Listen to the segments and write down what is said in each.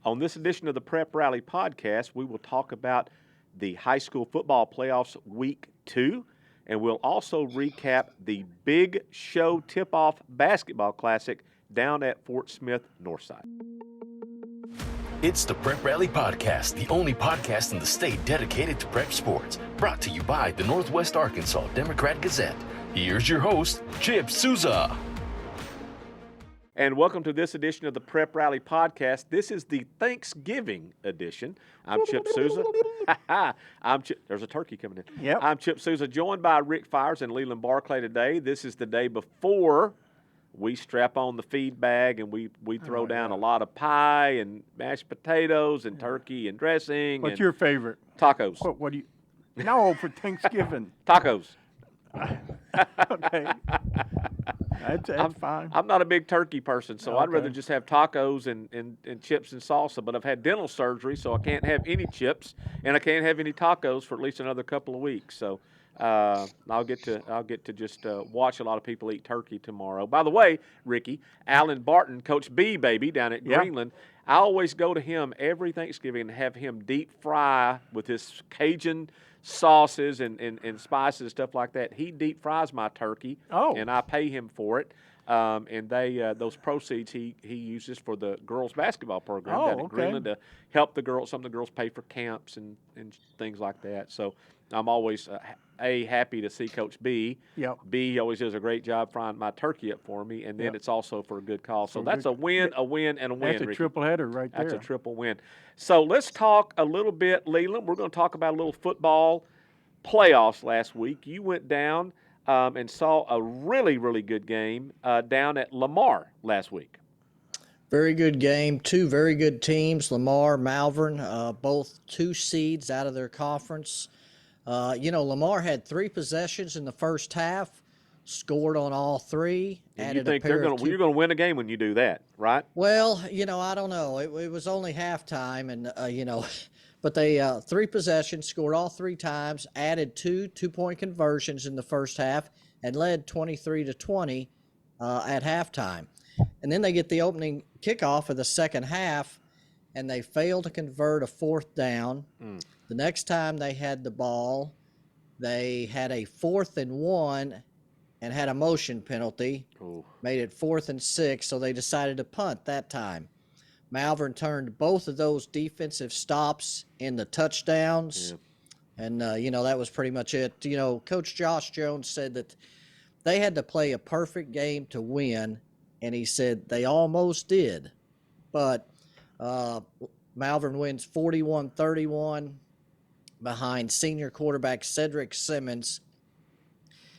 On this edition of the Prep Rally Podcast, we will talk about the high school football playoffs week 2, and we'll also recap the Big Show Tip-Off Basketball Classic down at Fort Smith Northside. It's the Prep Rally Podcast, the only podcast in the state dedicated to prep sports. Brought to you by the Northwest Arkansas Democrat-Gazette. Here's your host, Chip Souza. And welcome to this edition of the Prep Rally Podcast. This is the Thanksgiving edition. I'm Chip Souza. There's a turkey coming in. Yep. I'm Chip Souza, joined by Rick Fires and Leland Barclay today. This is the day before we strap on the feed bag and we throw down a lot of pie and mashed potatoes and turkey and dressing. What's your favorite? Tacos. What do you? No, for Thanksgiving. Tacos. Okay. That's fine. I'm not a big turkey person, so I'd rather Okay. just have tacos and chips and salsa. But I've had dental surgery, so I can't have any chips and I can't have any tacos for at least another couple of weeks. So I'll get to just watch a lot of people eat turkey tomorrow. By the way, Ricky, Alan Barton, Coach B, baby, down at Greenland. I always go to him every Thanksgiving and have him deep fry with his Cajun sauces and spices and stuff like that. He deep fries my turkey, and I pay him for it. And those proceeds he uses for the girls' basketball program down at Greenland to help the girls. Some of the girls pay for camps and things like that. So I'm always happy to see Coach B. Yep. B always does a great job frying my turkey up for me, and then it's also for a good cause. So that's a win, and a win. That's a Ricky. triple header right there. That's a triple win. So let's talk a little bit, Leland. We're going to talk about a little football playoffs last week. You went down and saw a really, really good game down at Lamar last week. Very good game. Two very good teams, Lamar, Malvern, both 2 seeds out of their conference. Lamar had 3 possessions in the first half, scored on all 3. And you think you're going to win a game when you do that, right? Well, I don't know. It was only halftime, and but they 3 possessions, scored all 3 times, added 2 2-point conversions in the first half, and led 23-20 at halftime. And then they get the opening kickoff of the second half, and they fail to convert a 4th down. The next time they had the ball, they had a 4th and 1 and had a motion penalty. Made it 4th and 6, so they decided to punt that time. Malvern turned both of those defensive stops into touchdowns, and, that was pretty much it. Coach Josh Jones said that they had to play a perfect game to win, and he said they almost did. But Malvern wins 41-31 behind senior quarterback Cedric Simmons.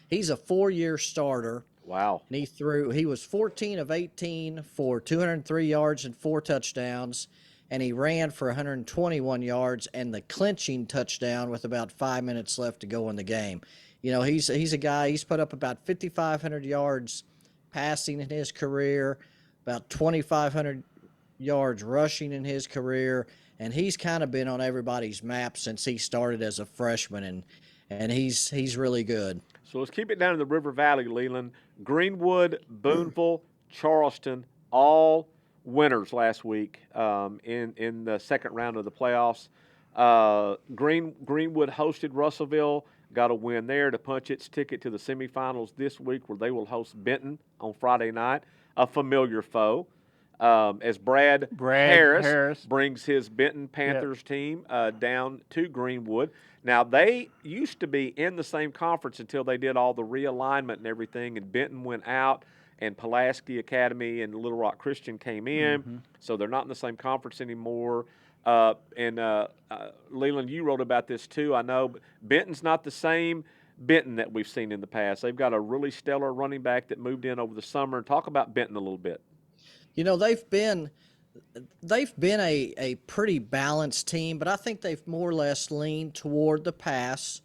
He's a 4-year starter. Wow. And he was 14 of 18 for 203 yards and 4 touchdowns, and he ran for 121 yards and the clinching touchdown with about 5 minutes left to go in the game. He's a guy, he's put up about 5,500 yards passing in his career, about 2,500 yards rushing in his career, and he's kind of been on everybody's map since he started as a freshman, and he's really good. So let's keep it down in the River Valley, Leland. Greenwood, Booneville, Charleston, all winners last week in the second round of the playoffs. Greenwood hosted Russellville, got a win there to punch its ticket to the semifinals this week, where they will host Benton on Friday night, a familiar foe. As Brad Harris brings his Benton Panthers team down to Greenwood. Now, they used to be in the same conference until they did all the realignment and everything, and Benton went out, and Pulaski Academy and Little Rock Christian came in, so they're not in the same conference anymore. Leland, you wrote about this too, I know, but Benton's not the same Benton that we've seen in the past. They've got a really stellar running back that moved in over the summer. Talk about Benton a little bit. They've been a pretty balanced team, but I think they've more or less leaned toward the pass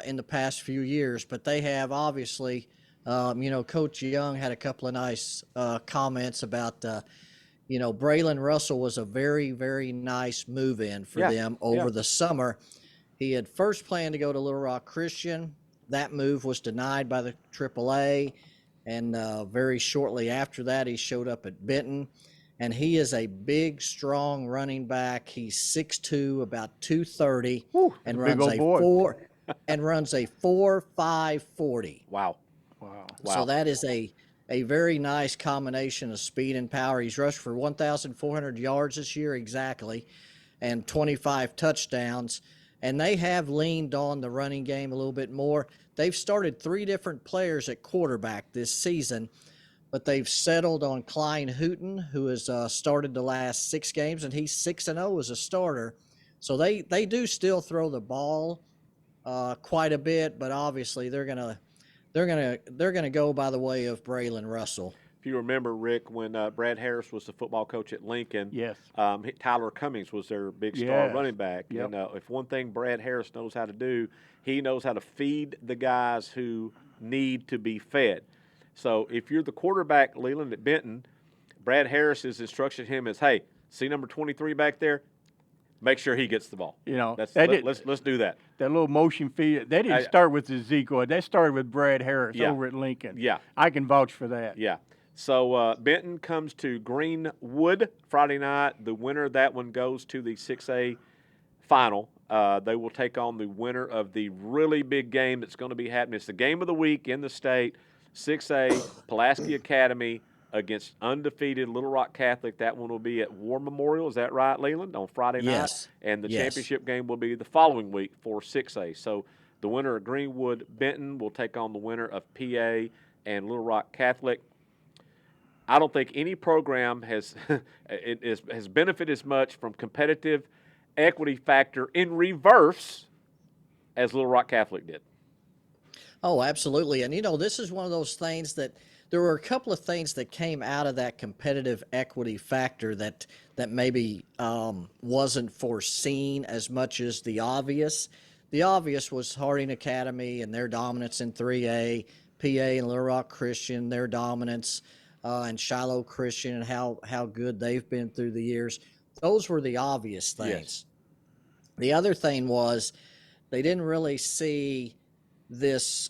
in the past few years. But they have obviously, Coach Young had a couple of nice comments about, Braylon Russell was a very, very nice move-in for them over the summer. He had first planned to go to Little Rock Christian. That move was denied by the AAA. And very shortly after that, he showed up at Benton. and he is a big, strong running back. He's 6'2", about 230, and big runs old boy. 4.5 40. Wow. Wow. So that is a very nice combination of speed and power. He's rushed for 1,400 yards this year exactly, and 25 touchdowns. And they have leaned on the running game a little bit more. They've started 3 different players at quarterback this season, but they've settled on Klein Hooten, who has started the last 6 games, and he's 6-0 as a starter. So they do still throw the ball quite a bit, but obviously they're gonna go by the way of Braylon Russell. If you remember, Rick, when Brad Harris was the football coach at Lincoln, Yes. Tyler Cummings was their big star Yes. running back. Yep. And if one thing Brad Harris knows how to do, he knows how to feed the guys who need to be fed. So if you're the quarterback, Leland at Benton, Brad Harris's instruction to him is, hey, see number 23 back there? Make sure he gets the ball. Let's do that. That little motion feed, they didn't start with Ezekiel. That started with Brad Harris over at Lincoln. Yeah. I can vouch for that. Yeah. So Benton comes to Greenwood Friday night. The winner of that one goes to the 6A final. They will take on the winner of the really big game that's going to be happening. It's the game of the week in the state, 6A, Pulaski Academy against undefeated Little Rock Catholic. That one will be at War Memorial. Is that right, Leland, on Friday night? Yes. And the championship game will be the following week for 6A. So the winner of Greenwood Benton will take on the winner of PA and Little Rock Catholic. I don't think any program has benefited as much from competitive equity factor in reverse as Little Rock Catholic did. Oh, absolutely. And, this is one of those things that there were a couple of things that came out of that competitive equity factor that maybe wasn't foreseen as much as the obvious. The obvious was Harding Academy and their dominance in 3A, PA and Little Rock Christian, their dominance, and Shiloh Christian and how good they've been through the years. Those were the obvious things. Yes. The other thing was they didn't really see this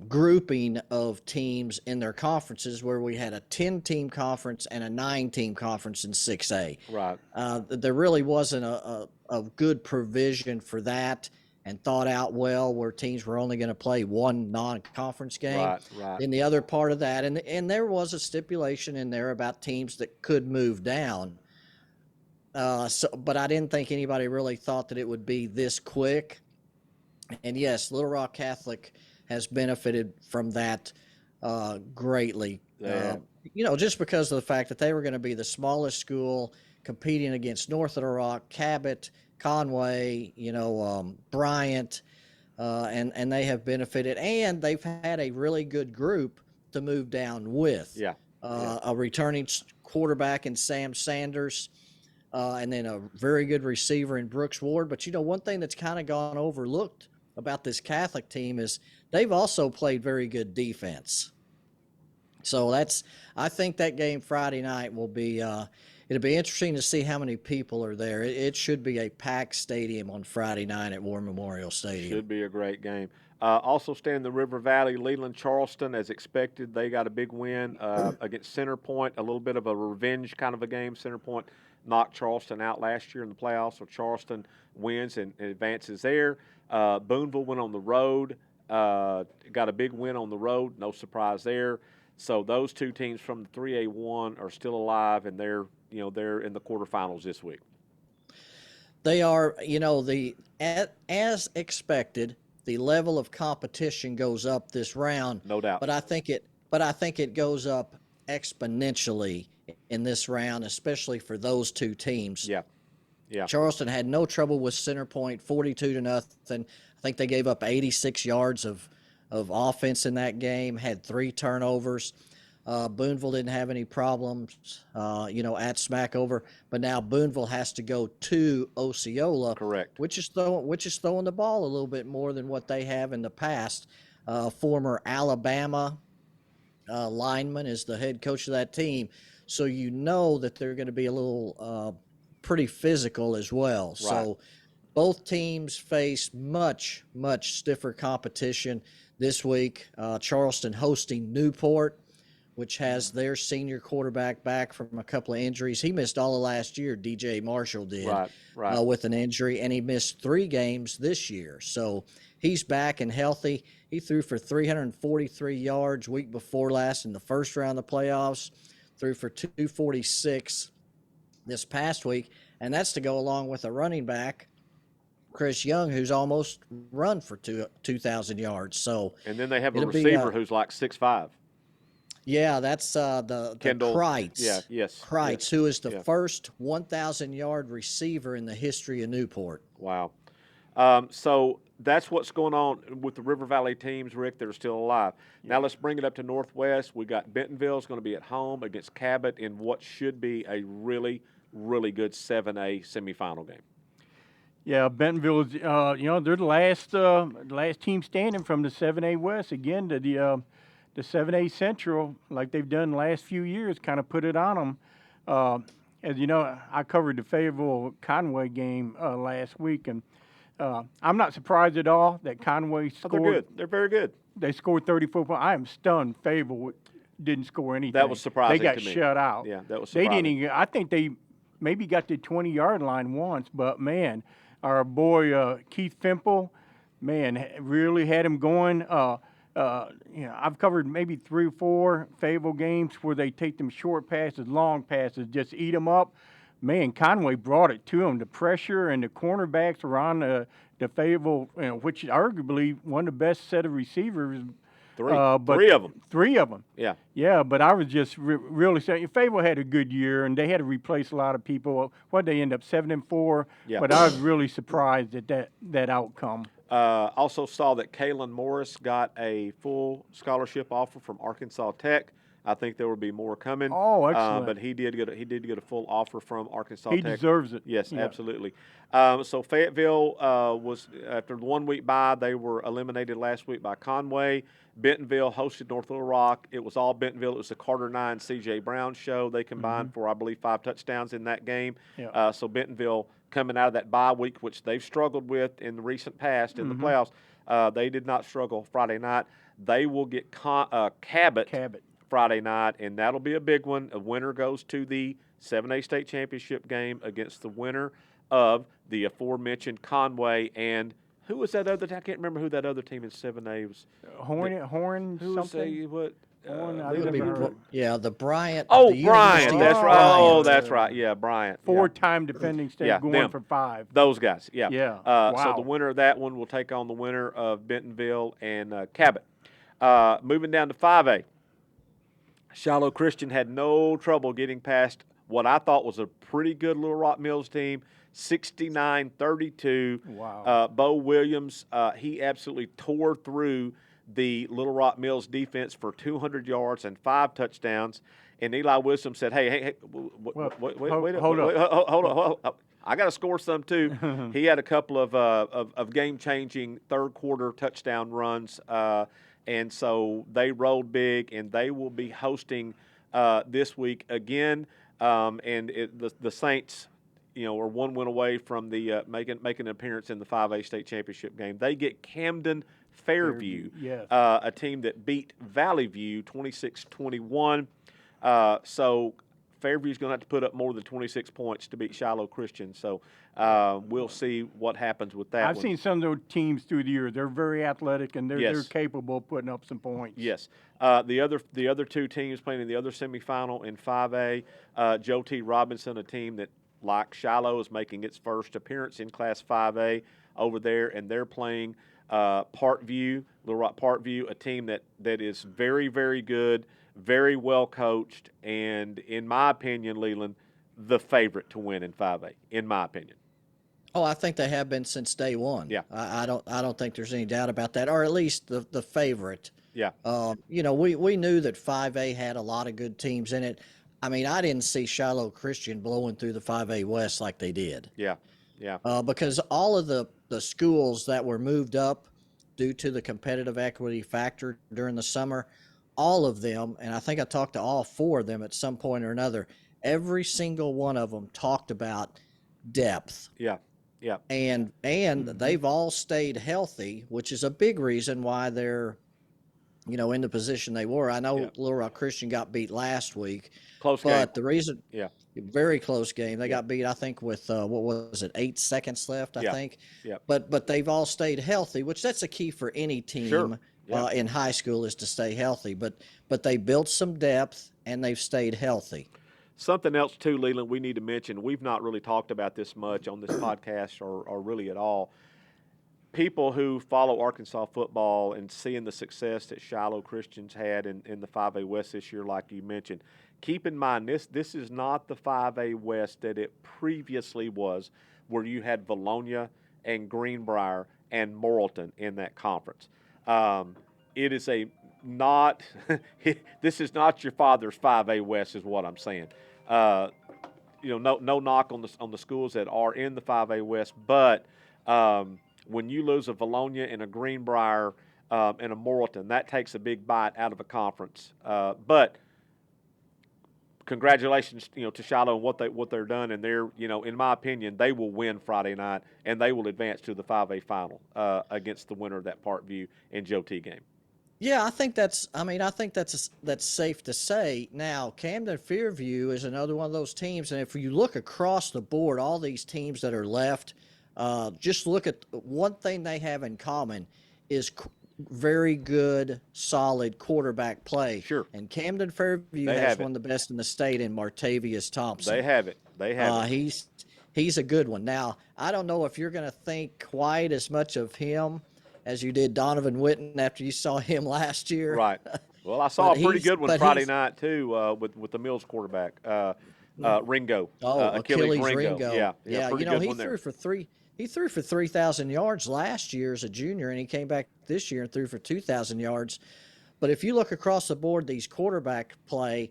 grouping of teams in their conferences where we had a 10-team conference and a 9-team conference in 6A. Right. There really wasn't a good provision for that and thought out well where teams were only going to play one non-conference game right. in the other part of that. And there was a stipulation in there about teams that could move down. But I didn't think anybody really thought that it would be this quick. And yes, Little Rock Catholic has benefited from that greatly. Yeah. Just because of the fact that they were going to be the smallest school competing against North Little Rock, Cabot, Conway, Bryant, and they have benefited. And they've had a really good group to move down with. Yeah. A returning quarterback in Sam Sanders, and then a very good receiver in Brooks Ward. But, one thing that's kind of gone overlooked about this Catholic team is they've also played very good defense. So I think that game Friday night will be it'll be interesting to see how many people are there. It should be a packed stadium on Friday night at War Memorial Stadium. Should be a great game. Also staying in the River Valley, Leland Charleston, as expected, they got a big win against Center Point, a little bit of a revenge kind of a game. Center Point knocked Charleston out last year in the playoffs, so Charleston wins and advances there. Boonville went on the road, got a big win on the road, no surprise there. So those two teams from the 3A1 are still alive, and they're in the quarterfinals this week. They are, as expected, the level of competition goes up this round. No doubt. But I think it goes up exponentially in this round, especially for those two teams. Yeah. Yeah. Charleston had no trouble with Center Point, 42-0. I think they gave up 86 yards of offense in that game, had 3 turnovers. Boonville didn't have any problems, at Smackover. But now Boonville has to go to Osceola, Correct. which is throwing the ball a little bit more than what they have in the past. Former Alabama lineman is the head coach of that team, so that they're going to be a little pretty physical as well. Right. So both teams face much, much stiffer competition this week. Charleston hosting Newport, which has their senior quarterback back from a couple of injuries. He missed all of last year, DJ Marshall did, Right. with an injury, and he missed 3 games this year. So he's back and healthy. He threw for 343 yards week before last in the first round of the playoffs, threw for 246 this past week, and that's to go along with a running back, Chris Young, who's almost run for 2,000 yards. So, and then they have a receiver who's like 6'5". Yeah, that's the Kendall. Kreitz. Kreitz, yes, who is the first 1,000-yard receiver in the history of Newport. Wow. So that's what's going on with the River Valley teams, Rick, that are still alive. Now let's bring it up to Northwest. We got Bentonville's going to be at home against Cabot in what should be a really, really good 7A semifinal game. Yeah, Bentonville's, they're the last team standing from the 7A West. Again, the 7A Central, like they've done the last few years, kind of put it on them. As you know, I covered the Fayetteville-Conway game last week, and I'm not surprised at all that Conway scored. Oh, they're good. They're very good. They scored 34 points. I am stunned Fayetteville didn't score anything. That was surprising to me. They got shut out. Yeah, that was surprising. They didn't even, I think they maybe got to the 20-yard line once, but, man, our boy Keith Fimple, man, really had him going. I've covered maybe 3 or 4 Fayetteville games where they take them short passes, long passes, just eat them up. Man, Conway brought it to them. The pressure and the cornerbacks were on the Fayetteville, which is arguably one of the best set of receivers. 3 of them. 3 of them. Yeah. Yeah, but I was just really saying Fayetteville had a good year, and they had to replace a lot of people. What they end up 7-4. Yeah. But I was really surprised at that outcome. Also saw that Kalen Morris got a full scholarship offer from Arkansas Tech. I think there will be more coming. Oh, excellent! But he did get a full offer from Arkansas He Tech. He deserves it. Yes, yeah. Absolutely. So Fayetteville was, after the 1 week bye, they were eliminated last week by Conway. Bentonville hosted North Little Rock. It was all Bentonville. It was the Carter 9 C.J. Brown show. They combined for, I believe, 5 touchdowns in that game. Yeah. So Bentonville, coming out of that bye week, which they've struggled with in the recent past in the playoffs, they did not struggle Friday night. They will get Cabot Friday night, and that'll be a big one. A winner goes to the 7A state championship game against the winner of the aforementioned Conway and who was that other? I can't remember who that other team in 7A was. Horn who something. Was Horn, the Bryant. Oh, the Bryant. That's right. Bryant. Oh, that's right. Yeah, Bryant. 4-time defending state going for 5. Those guys. Yeah. Yeah. So Wow. the winner of that one will take on the winner of Bentonville and Cabot. Moving down to 5A. Shiloh Christian had no trouble getting past what I thought was a pretty good Little Rock Mills team, 69-32. Wow. Bo Williams, he absolutely tore through the Little Rock Mills defense for 200 yards and 5 touchdowns. And Eli Wisdom said, hey, wait, hold up. I got to score some too. He had a couple of game-changing third-quarter touchdown runs. And so they rolled big, and they will be hosting this week again. The Saints, are 1 win away from the making an appearance in the 5A state championship game. They get Camden Fairview, yes. A team that beat Valley View 26-21. So Fairview's going to have to put up more than 26 points to beat Shiloh Christian. So we'll see what happens with that. I've seen some of those teams through the years. They're very athletic, and they're capable of putting up some points. Yes. The other 2 teams playing in the other semifinal in 5A, Joe T. Robinson, a team that, like Shiloh, is making its first appearance in Class 5A over there, and they're playing Parkview, Little Rock Parkview, a team that is very, very good, very well coached, and in my opinion, Leland, the favorite to win in 5A, in my opinion. Oh, I think they have been since day one. Yeah. I don't think there's any doubt about that, or at least the favorite. Yeah. We knew that 5A had a lot of good teams in it. I mean, I didn't see Shiloh Christian blowing through the 5A West like they did. Yeah. Yeah. Because all of the schools that were moved up due to the competitive equity factor during the summer, all of them, and I think I talked to all 4 of them at some point or another, every single one of them talked about depth. Yeah. Yeah. And they've all stayed healthy, which is a big reason why they're in the position they were. I know Yeah. Little Rock Christian got beat last week, Close but game. the reason, Yeah. very close game. They Yeah. got beat, I think, with what was it, 8 seconds left, I Yeah. think. Yeah. But they've all stayed healthy, which that's a key for any Sure. team Yeah. in high school is to stay healthy. But they built some depth and they've stayed healthy. Something else too, Leland, we need to mention. We've not really talked about this much on this podcast or really at all. People who follow Arkansas football and seeing the success that Shiloh Christians had in the 5A West this year, like you mentioned, keep in mind this is not the 5A West that it previously was, where you had Valonia and Greenbrier and Morrilton in that conference. It is a not this is not your father's 5A West, is what I'm saying. No knock on the schools that are in the 5A West, but when you lose a Valonia and a Greenbrier and a Morrilton, that takes a big bite out of a conference. But congratulations, to Shiloh and what they're done, and they're, in my opinion, they will win Friday night and they will advance to the 5A final against the winner of that Parkview and Joe T game. Yeah, I think that's safe to say. Now, Camden Fairview is another one of those teams, and if you look across the board, all these teams that are left, just look at one thing they have in common is very good, solid quarterback play. Sure. And Camden Fairview has one of the best in the state in Martavius Thompson. They have it. He's a good one. Now, I don't know if you're going to think quite as much of him as you did Donovan Witten after you saw him last year. Right. Well, I saw a pretty good one Friday night too with the Mills quarterback, Ringo. Achilles Ringo. Yeah. He threw for 3,000 yards last year as a junior, and he came back this year and threw for 2,000 yards. But if you look across the board, these quarterback play,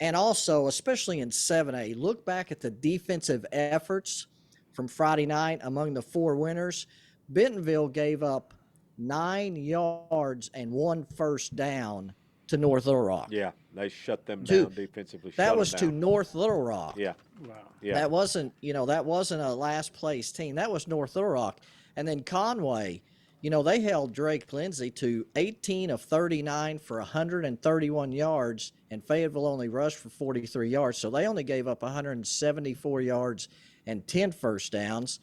and also especially in 7A, look back at the defensive efforts from Friday night among the 4 winners. Bentonville gave up 9 yards and 1 first down to North Little Rock. Yeah, they shut them down defensively. That was to North Little Rock. Yeah. Wow. Yeah. That wasn't a last place team. That was North Little Rock. And then Conway, they held Drake Lindsay to 18 of 39 for 131 yards, and Fayetteville only rushed for 43 yards. So they only gave up 174 yards and 10 first downs.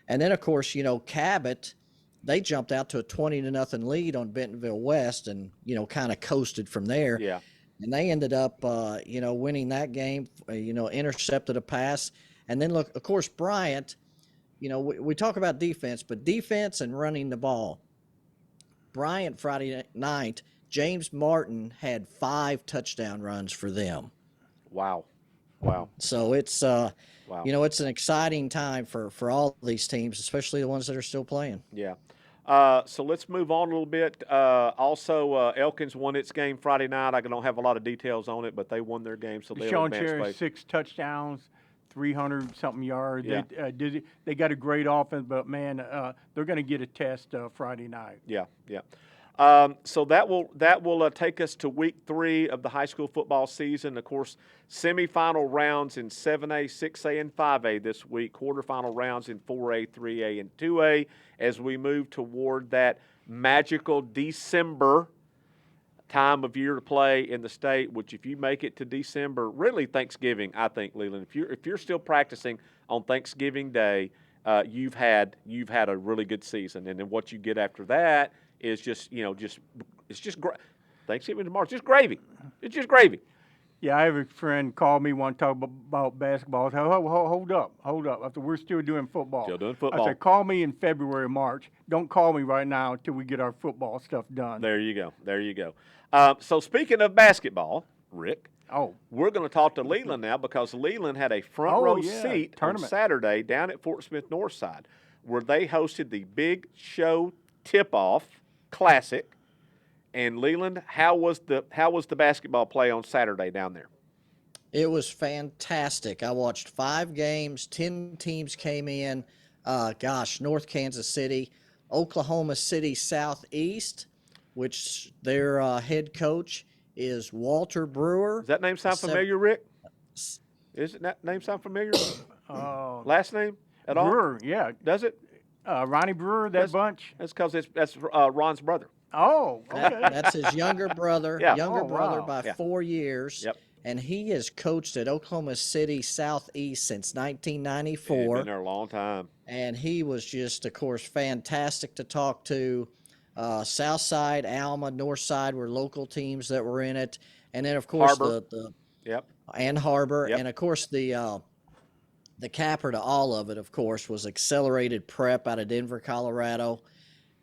And then, of course, Cabot, they jumped out to a 20-0 lead on Bentonville West and, kind of coasted from there. Yeah. And they ended up, winning that game, intercepted a pass. And then, look, of course, Bryant, we talk about defense, but defense and running the ball. Bryant, Friday night, James Martin had 5 touchdown runs for them. Wow. So it's Wow. It's an exciting time for all these teams, especially the ones that are still playing. Yeah. So let's move on a little bit. Also, Elkins won its game Friday night. I don't have a lot of details on it, but they won their game, so they'll Sean advance. Cherry, 6 touchdowns, 300-something yards. Yeah. They got a great offense, but, man, they're going to get a test Friday night. Yeah. So that will take us to week 3 of the high school football season. Of course, semifinal rounds in 7A, 6A, and 5A this week. Quarterfinal rounds in 4A, 3A, and 2A as we move toward that magical December time of year to play in the state. Which, if you make it to December, really Thanksgiving, I think, Leland. If you're still practicing on Thanksgiving Day, you've had a really good season, and then what you get after that is just Thanksgiving tomorrow. It's just gravy. It's just gravy. Yeah, I have a friend call me one talk about basketball. I said, hold up. I said, we're still doing football. Still doing football. I said, call me in February, March. Don't call me right now until we get our football stuff done. There you go. So speaking of basketball, Rick, we're going to talk to Leland now because Leland had a front row seat on Saturday down at Fort Smith Northside, where they hosted the Big Show Tip-Off Classic. And Leland, how was the basketball play on Saturday down there? It was fantastic. I watched 5 games. 10 teams came in. North Kansas City, Oklahoma City Southeast, which their head coach is Walter Brewer. Does that name sound familiar, Rick? Is it that name sound familiar? Last name at all? Brewer, yeah. Does it? Ronnie Brewer, that bunch. That's because that's Ron's brother. Oh, okay. That's his younger brother, Yeah. Oh, wow. by Yeah. 4 years. Yep. And he has coached at Oklahoma City Southeast since Yeah, 1994. been there a long time. And he was just, of course, fantastic to talk to. Southside, Alma, Northside were local teams that were in it. And then, of course, Harbor. the Yep. and Harbor. Yep. And, of course, the capper to all of it, of course, was Accelerated Prep out of Denver, Colorado,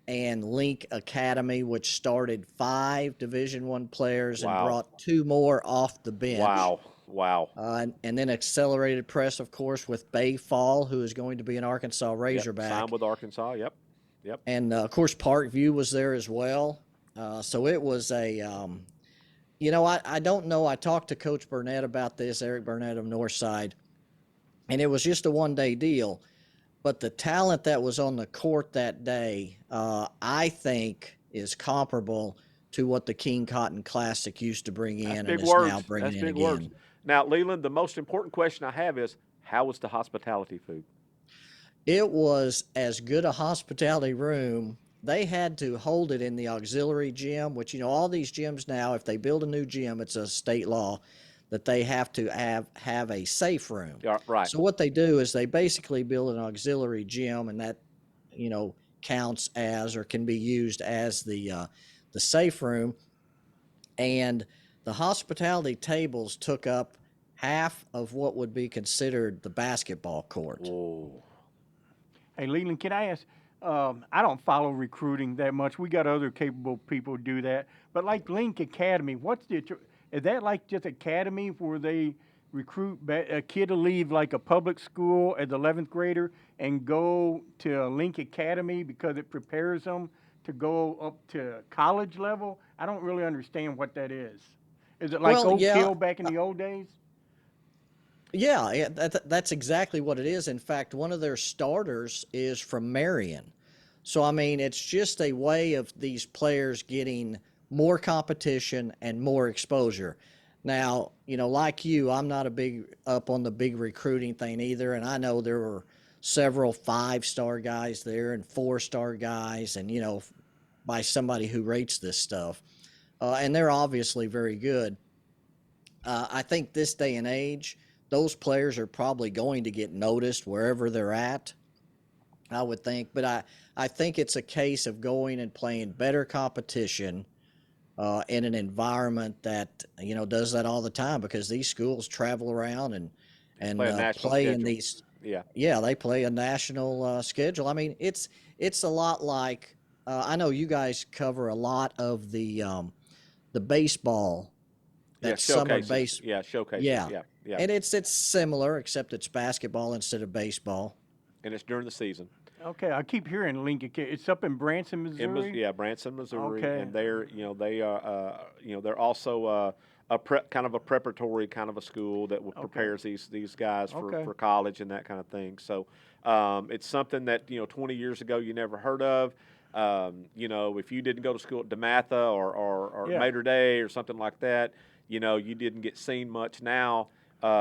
and Link Academy, which started 5 Division I players and Wow. brought 2 more off the bench. Wow. And then Accelerated Press, of course, with Bay Fall, who is going to be an Arkansas Yep. Razorback. Signed with Arkansas. Yep. And, of course, Parkview was there as well. So it was I don't know. I talked to Coach Burnett about this, Eric Burnett of Northside, and it was just a one-day deal. But the talent that was on the court that day, I think, is comparable to what the King Cotton Classic used to bring in and Big is words. now bringing That's in big again. words. Now, Leland, the most important question I have is, how was the hospitality food? It was as good a hospitality room. They had to hold it in the auxiliary gym, which, all these gyms now, if they build a new gym, it's a state law that they have to have a safe room. Yeah, right. So what they do is they basically build an auxiliary gym, and that, counts as or can be used as the safe room. And the hospitality tables took up half of what would be considered the basketball court. Whoa. Hey, Leland, can I ask? I don't follow recruiting that much. We got other capable people do that. But like Link Academy, is that like just academy where they recruit a kid to leave like a public school as 11th grader and go to Link Academy because it prepares them to go up to college level? I don't really understand what that is. Is it like Oak Hill back in the old days? Yeah, that's exactly what it is. In fact, one of their starters is from Marion. So, I mean, it's just a way of these players getting more competition and more exposure. Now, like you, I'm not a big up on the big recruiting thing either. And I know there were several 5-star guys there and 4-star guys and, by somebody who rates this stuff. And they're obviously very good. I think this day and age, those players are probably going to get noticed wherever they're at, I would think. But I think it's a case of going and playing better competition in an environment that, does that all the time, because these schools travel around and play in these. Yeah, they play a national schedule. I mean, it's a lot like I know you guys cover a lot of the baseball. That summer base. Yeah, showcases. Yeah. And it's similar, except it's basketball instead of baseball. And it's during the season. Okay, I keep hearing Lincoln. It's up in Branson, Missouri. Branson, Missouri. Okay. And they're, they are, they're also kind of a preparatory kind of a school that prepares these guys for college and that kind of thing. So it's something that 20 years ago you never heard of. If you didn't go to school at DeMatha or Mater Dei or something like that, you didn't get seen much. Now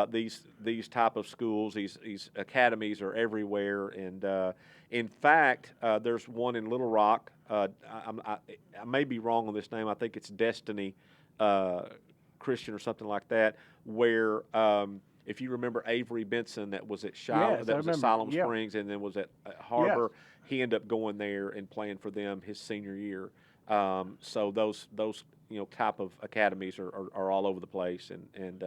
these type of schools, these academies are everywhere. And in fact, there's one in Little Rock. I may be wrong on this name. I think it's Destiny Christian or something like that, where if you remember Avery Benson, that was at Siloam Springs and then was at Harbor. Yes. He ended up going there and playing for them his senior year. So those type of academies are all over the place, and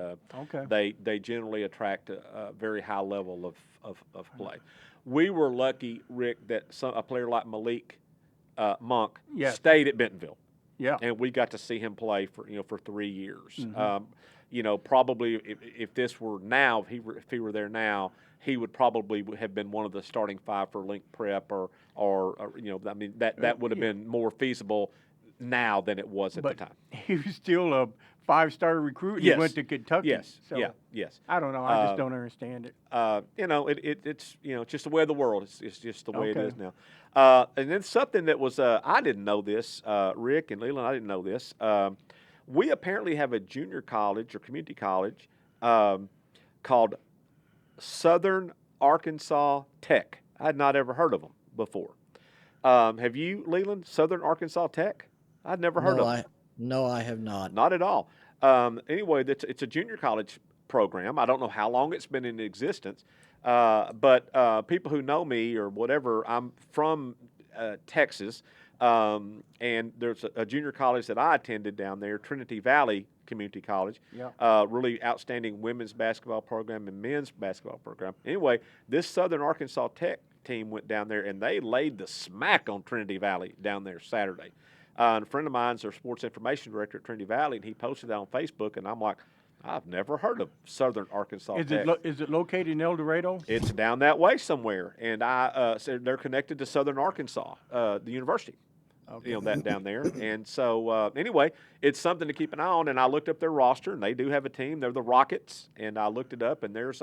they generally attract a very high level of play. We were lucky, Rick, that a player like Malik Monk stayed at Bentonville. Yeah. And we got to see him play for 3 years. Mm-hmm. Probably if this were now, if he were there now, he would probably have been one of the starting 5 for Link Prep, or I mean that would have been more feasible now than it was at the time. He was still a 5-star recruit. Yes. He went to Kentucky. Yes. So Yes. I don't know. I just don't understand it. It's just the way of the world. It's just the way it is now. And then something that was I didn't know this, Rick and Leland. I didn't know this. We apparently have a junior college or community college called Southern Arkansas Tech. I had not ever heard of them before. Have you, Leland? Southern Arkansas Tech? I'd never heard of it. No, I have not. Not at all. Anyway, it's a junior college program. I don't know how long it's been in existence, but people who know me or whatever, I'm from Texas, and there's a junior college that I attended down there, Trinity Valley Community College. Yeah. Really outstanding women's basketball program and men's basketball program. Anyway, this Southern Arkansas Tech team went down there, and they laid the smack on Trinity Valley down there Saturday. And a friend of mine's their sports information director at Trinity Valley, and he posted that on Facebook, and I'm like, I've never heard of Southern Arkansas Tech. Is it located in El Dorado? It's down that way somewhere, and so they're connected to Southern Arkansas, the university. Okay. You know, that down there. And so anyway, it's something to keep an eye on. And I looked up their roster, and they do have a team. They're the Rockets, and I looked it up, and there's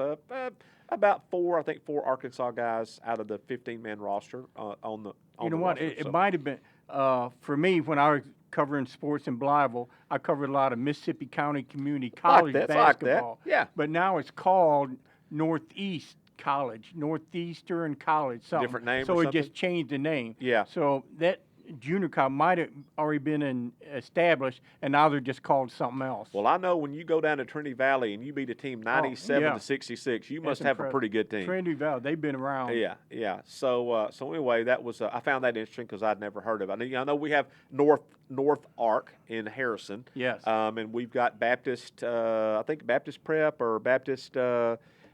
about four Arkansas guys out of the 15-man roster on the. You know what? It might have been for me when I was covering sports in Blytheville. I covered a lot of Mississippi County Community College basketball. Like that. Yeah. But now it's called Northeastern College. Something. Different name. So or it something? just changed the name. Yeah. So that junior college might have already been established, and now they're just called something else. Well, I know when you go down to Trinity Valley and you beat a team 97 to 66, you must have a pretty good team. Trinity Valley, they've been around. Yeah. So anyway, that was I found that interesting because I'd never heard of it. I know we have North Ark in Harrison. Yes. And we've got Baptist, I think Baptist Prep or Baptist.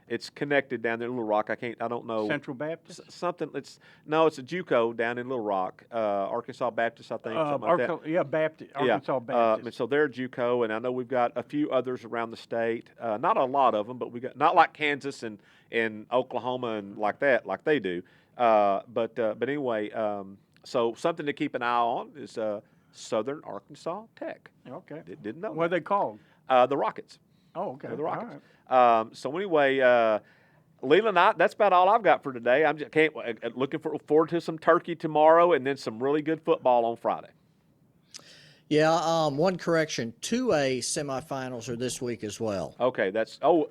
It's connected down there in Little Rock. I don't know. Central Baptist? Something. It's a JUCO down in Little Rock. Arkansas Baptist, I think. Something like that. Yeah, Baptist. Arkansas Baptist. And so they're JUCO, and I know we've got a few others around the state. Not a lot of them, but we got not like Kansas and Oklahoma and like they do. But anyway, so something to keep an eye on is Southern Arkansas Tech. Okay. Didn't know. What are they called? The Rockets. Oh, okay. They're the Rockets. All right. So anyway, Leland, that's about all I've got for today. I'm just looking forward to some turkey tomorrow, and then some really good football on Friday. Yeah. One correction: 2A semifinals are this week as well. Okay, that's I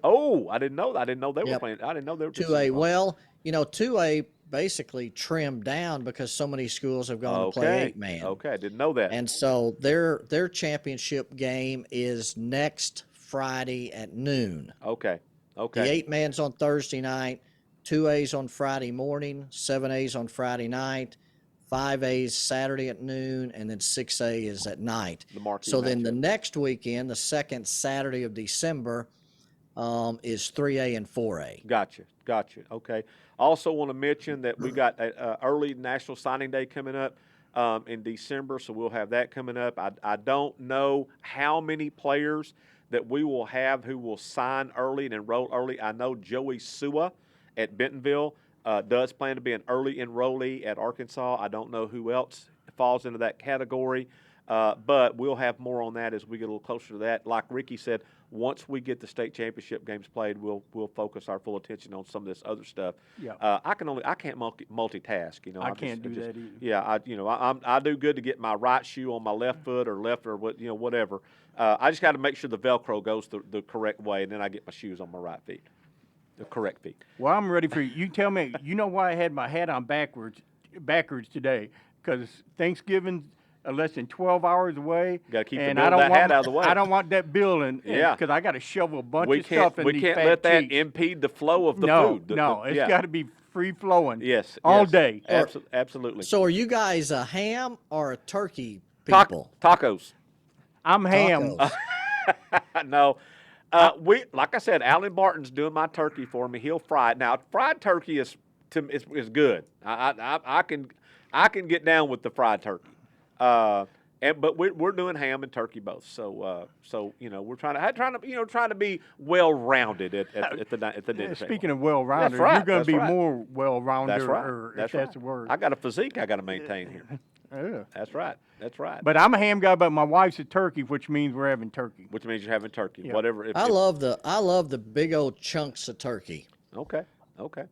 didn't know. I didn't know they were playing. I didn't know they were 2A. Well, 2A basically trimmed down because so many schools have gone to play 8-man. Okay, I didn't know that. And so their championship game is next Friday at noon. Okay. The 8-man's on Thursday night, 2A's on Friday morning, 7A's on Friday night, 5A's Saturday at noon, and then 6A is at night. So then the next weekend, the second Saturday of December, is 3A and 4A. Gotcha. Okay. Also want to mention that we got a early National Signing Day coming up in December, so we'll have that coming up. I don't know how many players that we will have who will sign early and enroll early. I know Joey Sua at Bentonville does plan to be an early enrollee at Arkansas. I don't know who else falls into that category, but we'll have more on that as we get a little closer to that. Like Ricky said, once we get the state championship games played, we'll focus our full attention on some of this other stuff. Yeah. I can't multitask. I can't do that either. Yeah. I do good to get my right shoe on my left foot or whatever. I just got to make sure the Velcro goes the correct way, and then I get my shoes on my right feet, the correct feet. Well, I'm ready for you. You tell me. You know why I had my hat on backwards today? Because Thanksgiving's less than 12 hours away. Got to keep and the hat out of the way. I don't want that building. Yeah. Because I got to shovel a bunch of stuff in We these can't fat let that cheeks. impede the flow of the food. No, it's got to be free flowing. Yes. All day. Absolutely. So are you guys a ham or a turkey people? Tacos. I'm ham. Tacos. No. Like I said, Alan Barton's doing my turkey for me. He'll fry it. Now, fried turkey is good. I can get down with the fried turkey. But we're doing ham and turkey both. So we're trying to be well rounded at the dinner table. Speaking of well rounded, That's right, you're going to be that's right. more well rounded. That's right. That's the word. I got a physique I got to maintain here. Yeah. That's right. But I'm a ham guy, but my wife's a turkey, which means we're having turkey. Which means you're having turkey. Yeah. Whatever. I love the big old chunks of turkey. Okay.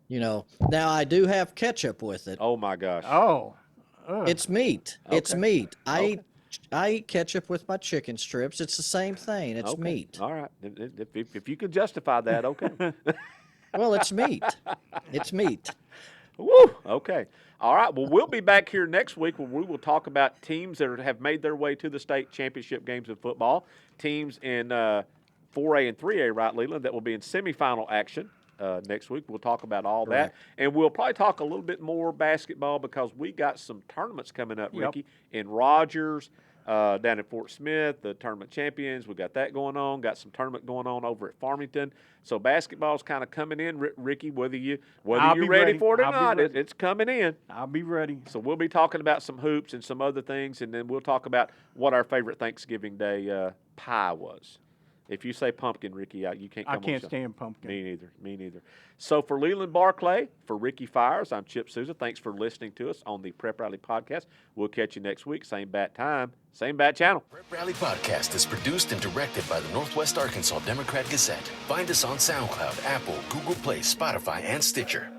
Now I do have ketchup with it. Oh my gosh. Oh. It's meat. It's Okay. meat. I eat ketchup with my chicken strips. It's the same thing. It's Okay. meat. All right. If you can justify that, okay. Well, it's meat. It's meat. Woo! Okay. All right. Well, we'll be back here next week where we will talk about teams that have made their way to the state championship games in football, teams in 4A and 3A, right, Leland, that will be in semifinal action next week. We'll talk about all that. And we'll probably talk a little bit more basketball because we got some tournaments coming up, Ricky, in Rogers, down in Fort Smith, the tournament champions. We got that going on. Got some tournament going on over at Farmington. So basketball's kind of coming in, Ricky. Whether you're ready for it or not, it's coming in. I'll be ready. So we'll be talking about some hoops and some other things, and then we'll talk about what our favorite Thanksgiving Day pie was. If you say pumpkin, Ricky, you can't come on the show. I can't stand pumpkin. Me neither. So for Leland Barclay, for Ricky Fires, I'm Chip Souza. Thanks for listening to us on the Prep Rally Podcast. We'll catch you next week. Same bat time, same bat channel. Prep Rally Podcast is produced and directed by the Northwest Arkansas Democrat-Gazette. Find us on SoundCloud, Apple, Google Play, Spotify, and Stitcher.